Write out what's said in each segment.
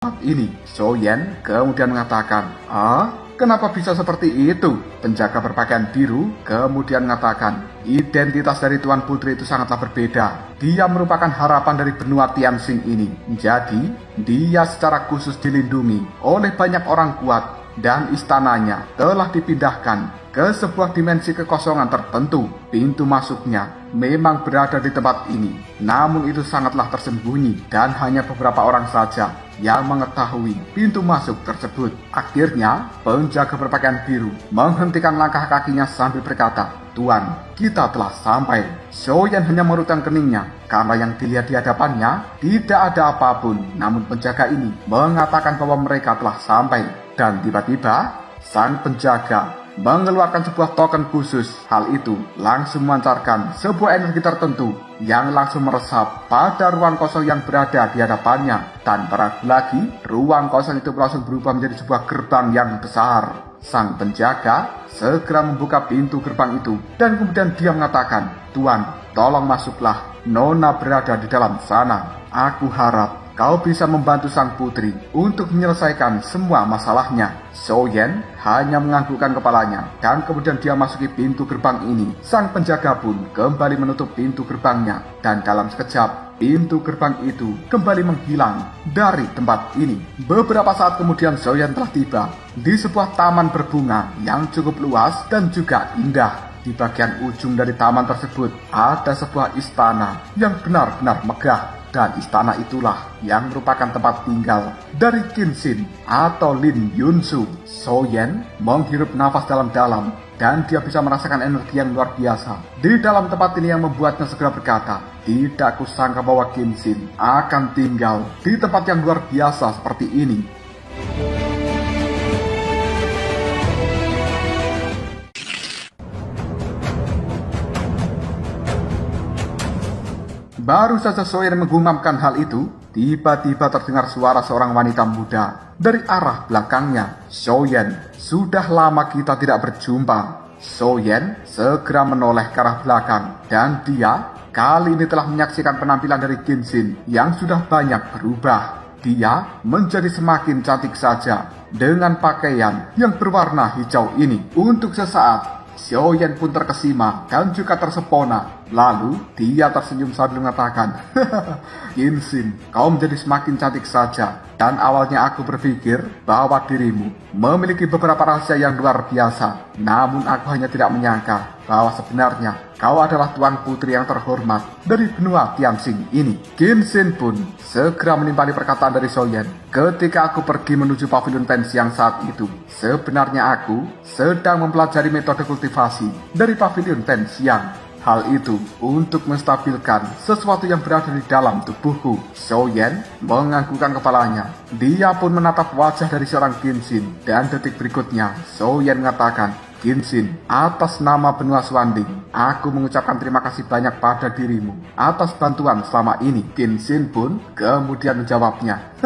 Ini, Soyen kemudian mengatakan, kenapa bisa seperti itu? Penjaga berpakaian biru kemudian mengatakan, identitas dari Tuan Putri itu sangatlah berbeda. Dia merupakan harapan dari benua Tianxing ini. Jadi, dia secara khusus dilindungi oleh banyak orang kuat dan istananya telah dipindahkan ke sebuah dimensi kekosongan tertentu. Pintu masuknya memang berada di tempat ini, namun itu sangatlah tersembunyi dan hanya beberapa orang saja yang mengetahui pintu masuk tersebut. Akhirnya, penjaga berpakaian biru menghentikan langkah kakinya sambil berkata, "Tuan, kita telah sampai." Soyen hanya merutkan keningnya karena yang dilihat di hadapannya tidak ada apapun. Namun penjaga ini mengatakan bahwa mereka telah sampai. Dan tiba-tiba, sang penjaga mengeluarkan sebuah token khusus. Hal itu langsung memancarkan sebuah energi tertentu yang langsung meresap pada ruang kosong yang berada di hadapannya. Tanpa ragu lagi, ruang kosong itu langsung berubah menjadi sebuah gerbang yang besar. Sang penjaga segera membuka pintu gerbang itu dan kemudian dia mengatakan, "Tuan, tolong masuklah. Nona berada di dalam sana. Aku harap kau bisa membantu sang putri untuk menyelesaikan semua masalahnya." Soyen hanya menganggukkan kepalanya dan kemudian dia masuki pintu gerbang ini. Sang penjaga pun kembali menutup pintu gerbangnya dan dalam sekejap pintu gerbang itu kembali menghilang dari tempat ini. Beberapa saat kemudian Soyen telah tiba di sebuah taman berbunga yang cukup luas dan juga indah. Di bagian ujung dari taman tersebut ada sebuah istana yang benar-benar megah. Dan istana itulah yang merupakan tempat tinggal dari Kenshin atau Lin Yunsu. Soyen menghirup nafas dalam-dalam dan dia bisa merasakan energi yang luar biasa di dalam tempat ini yang membuatnya segera berkata, "Tidak kusangka bahwa Kenshin akan tinggal di tempat yang luar biasa seperti ini." Baru saja Soyen menggumamkan hal itu, tiba-tiba terdengar suara seorang wanita muda dari arah belakangnya. "Soyen, sudah lama kita tidak berjumpa." Soyen segera menoleh ke arah belakang dan dia kali ini telah menyaksikan penampilan dari Kenshin yang sudah banyak berubah. Dia menjadi semakin cantik saja dengan pakaian yang berwarna hijau ini. Untuk sesaat, Soyen pun terkesima dan juga tersepona. Lalu dia tersenyum sambil mengatakan, "Kenshin, kau menjadi semakin cantik saja. Dan awalnya aku berpikir bahwa dirimu memiliki beberapa rahasia yang luar biasa. Namun aku hanya tidak menyangka bahwa sebenarnya kau adalah Tuan Putri yang terhormat dari benua Tianxing ini." Kenshin pun segera menimpali perkataan dari Soyen. "Ketika aku pergi menuju pavilion pensi yang saat itu, sebenarnya aku sedang mempelajari metode kultivasi dari pavilion pensiang. Hal itu untuk menstabilkan sesuatu yang berada di dalam tubuhku." Soyen menganggukkan kepalanya. Dia pun menatap wajah dari seorang Kenshin dan detik berikutnya Soyen mengatakan, "Kenshin, atas nama benua Swanding, aku mengucapkan terima kasih banyak pada dirimu atas bantuan selama ini." Kenshin pun kemudian menjawabnya,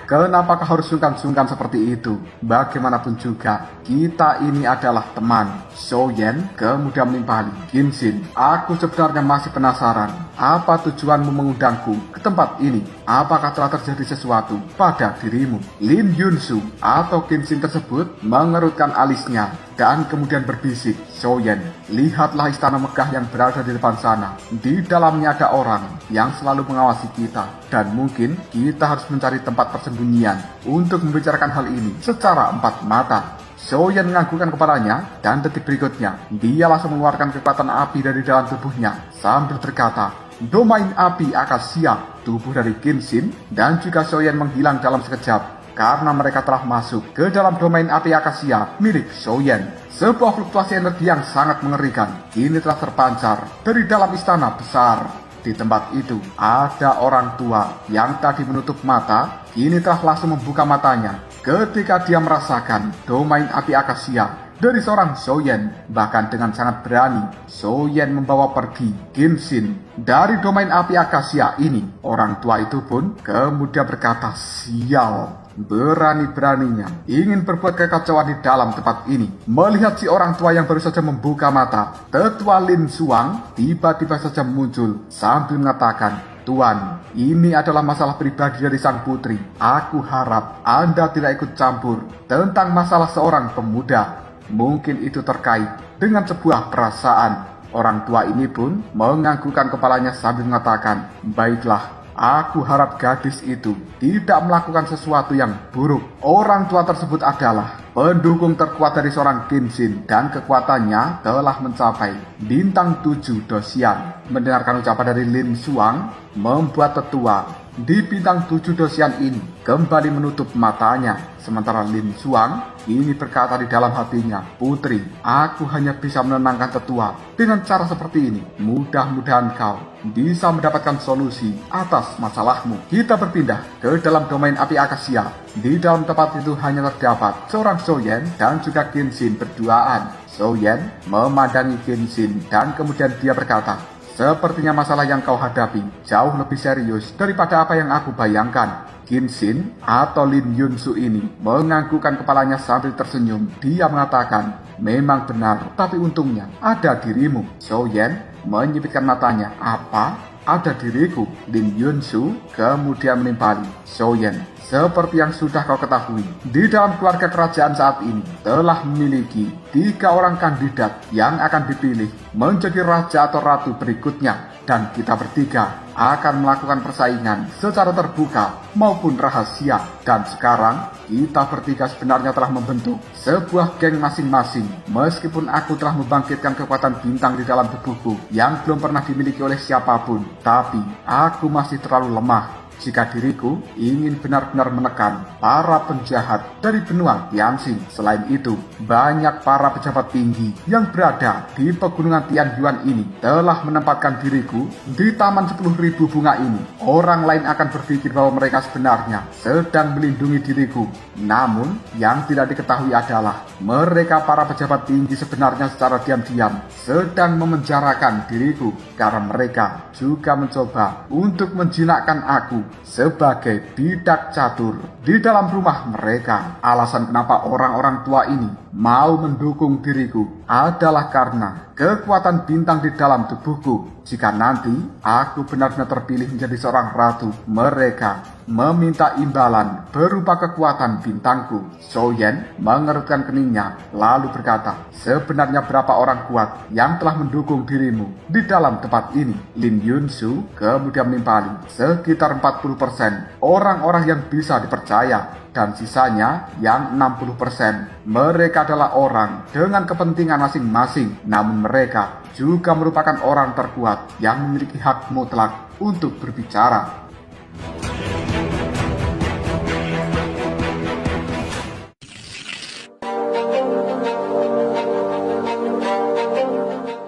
"Kenapa kau harus sungkan-sungkan seperti itu? Bagaimanapun juga, kita ini adalah teman." Soyen kemudian menimpali, "Kenshin, aku sebenarnya masih penasaran. Apa tujuanmu mengundangku ke tempat ini? Apakah telah terjadi sesuatu pada dirimu?" Lin Yunsu atau Kenshin tersebut mengerutkan alisnya dan kemudian berbisik, "Soyen, lihatlah istana megah yang berada di depan sana. Di dalamnya ada orang yang selalu mengawasi kita. Dan mungkin kita harus mencari tempat persembunyian untuk membicarakan hal ini secara empat mata." Soyen menganggukkan kepalanya dan detik berikutnya dia langsung mengeluarkan kekuatan api dari dalam tubuhnya sambil berkata, "Domain api akasia." Tubuh dari Kenshin dan juga Soyen menghilang dalam sekejap karena mereka telah masuk ke dalam domain api akasia milik Soyen. Sebuah fluktuasi energi yang sangat mengerikan kini telah terpancar dari dalam istana besar. Di tempat itu ada orang tua yang tadi menutup mata kini telah langsung membuka matanya ketika dia merasakan domain api akasia dari seorang Soyen. Bahkan dengan sangat berani Soyen membawa pergi Kenshin dari domain api akasia ini. Orang tua itu pun kemudian berkata, "Sial, berani-beraninya ingin berbuat kekacauan di dalam tempat ini." Melihat si orang tua yang baru saja membuka mata, tetua Lin Suang tiba-tiba saja muncul sambil mengatakan, Tuan, ini adalah masalah pribadi dari sang putri. Aku harap Anda tidak ikut campur tentang masalah seorang pemuda. Mungkin itu terkait dengan sebuah perasaan. Orang tua ini pun menganggukkan kepalanya sambil mengatakan, baiklah, aku harap gadis itu tidak melakukan sesuatu yang buruk. Orang tua tersebut adalah pendukung terkuat dari seorang Kenshin dan kekuatannya telah mencapai bintang 7 dosian. Mendengarkan ucapan dari Lin Xuang membuat tetua di bintang 7 dosian ini kembali menutup matanya. Sementara Lin Xuang ini berkata di dalam hatinya, putri, aku hanya bisa menenangkan tetua dengan cara seperti ini. Mudah-mudahan kau bisa mendapatkan solusi atas masalahmu. Kita berpindah ke dalam domain api akasia. Di dalam tempat itu hanya terdapat seorang Soyen dan juga Kenshin berduaan. Soyen memandangi Kenshin dan kemudian dia berkata, sepertinya masalah yang kau hadapi jauh lebih serius daripada apa yang aku bayangkan. Kenshin atau Lin Yunsu ini menganggukkan kepalanya sambil tersenyum. Dia mengatakan, memang benar, tapi untungnya ada dirimu. Soyen menyipitkan matanya. Apa? Ada diriku? Lin Yunsu kemudian menimpali. Soyen, seperti yang sudah kau ketahui, di dalam keluarga kerajaan saat ini telah memiliki 3 orang kandidat yang akan dipilih menjadi raja atau ratu berikutnya. Dan kita bertiga akan melakukan persaingan secara terbuka maupun rahasia. Dan sekarang kita bertiga sebenarnya telah membentuk sebuah geng masing-masing. Meskipun aku telah membangkitkan kekuatan bintang di dalam tubuhku yang belum pernah dimiliki oleh siapapun, tapi aku masih terlalu lemah jika diriku ingin benar-benar menekan para penjahat dari benua Tianxing. Selain itu, banyak para pejabat tinggi yang berada di pegunungan Tianyuan ini telah menempatkan diriku di taman 10.000 bunga ini. Orang lain akan berpikir bahwa mereka sebenarnya sedang melindungi diriku. Namun, yang tidak diketahui adalah mereka para pejabat tinggi sebenarnya secara diam-diam sedang memenjarakan diriku karena mereka juga mencoba untuk menjinakkan aku sebagai bidak catur di dalam rumah mereka. Alasan kenapa orang-orang tua ini mau mendukung diriku adalah karena kekuatan bintang di dalam tubuhku. Jika nanti aku benar-benar terpilih menjadi seorang ratu, mereka meminta imbalan berupa kekuatan bintangku. Soyen mengerutkan keningnya lalu berkata, sebenarnya berapa orang kuat yang telah mendukung dirimu di dalam tempat ini? Lin Yunsu kemudian menimpali, sekitar 40% orang-orang yang bisa dipercaya, dan sisanya yang 60%. Mereka adalah orang dengan kepentingan masing-masing, namun mereka juga merupakan orang terkuat yang memiliki hak mutlak untuk berbicara.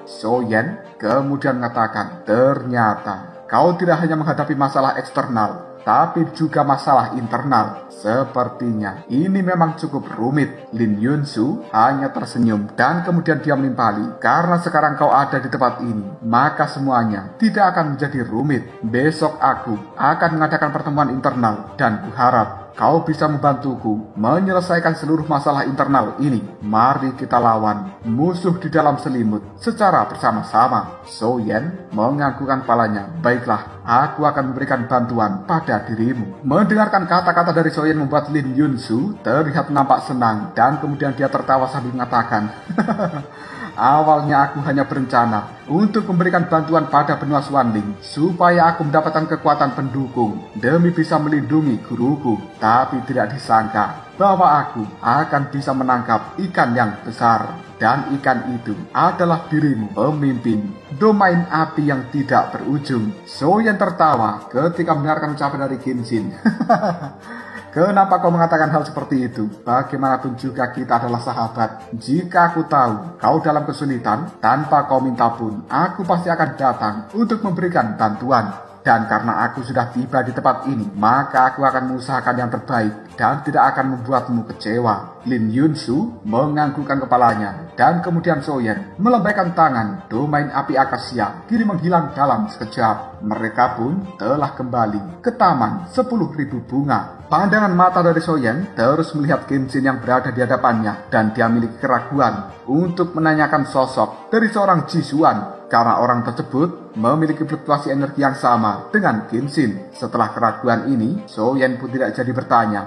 Soyen kemudian mengatakan, ternyata kau tidak hanya menghadapi masalah eksternal, tapi juga masalah internal. Sepertinya ini memang cukup rumit. Lin Yunsu hanya tersenyum dan kemudian dia menimpali, karena sekarang kau ada di tempat ini, maka semuanya tidak akan menjadi rumit. Besok aku akan mengadakan pertemuan internal dan kuharap kau bisa membantuku menyelesaikan seluruh masalah internal ini. Mari kita lawan musuh di dalam selimut secara bersama-sama. Soyen menganggukkan kepalanya. Baiklah, aku akan memberikan bantuan pada dirimu. Mendengarkan kata-kata dari Soyen membuat Lin Yunsu terlihat nampak senang dan kemudian dia tertawa sambil mengatakan, awalnya aku hanya berencana untuk memberikan bantuan pada benua Xuanling supaya aku mendapatkan kekuatan pendukung demi bisa melindungi guruku. Tapi tidak disangka bahwa aku akan bisa menangkap ikan yang besar. Dan ikan itu adalah dirimu, pemimpin domain api yang tidak berujung. Soyen tertawa ketika mendengarkan ucapan dari Kenshin. Kenapa kau mengatakan hal seperti itu? Bagaimanapun juga kita adalah sahabat. Jika aku tahu kau dalam kesulitan, tanpa kau minta pun, aku pasti akan datang untuk memberikan bantuan. Dan karena aku sudah tiba di tempat ini, maka aku akan mengusahakan yang terbaik dan tidak akan membuatmu kecewa. Lin Yunsu menganggukkan kepalanya dan kemudian Soyen melambaikan tangan. Domain api akasia kini menghilang dalam sekejap. Mereka pun telah kembali ke taman 10.000 bunga. Pandangan mata dari Soyen terus melihat Kenshin yang berada di hadapannya dan dia memiliki keraguan untuk menanyakan sosok dari seorang Jisuan. karena orang tersebut memiliki fluktuasi energi yang sama dengan Kim Shin. Setelah keraguan ini, So Yen pun tidak jadi bertanya.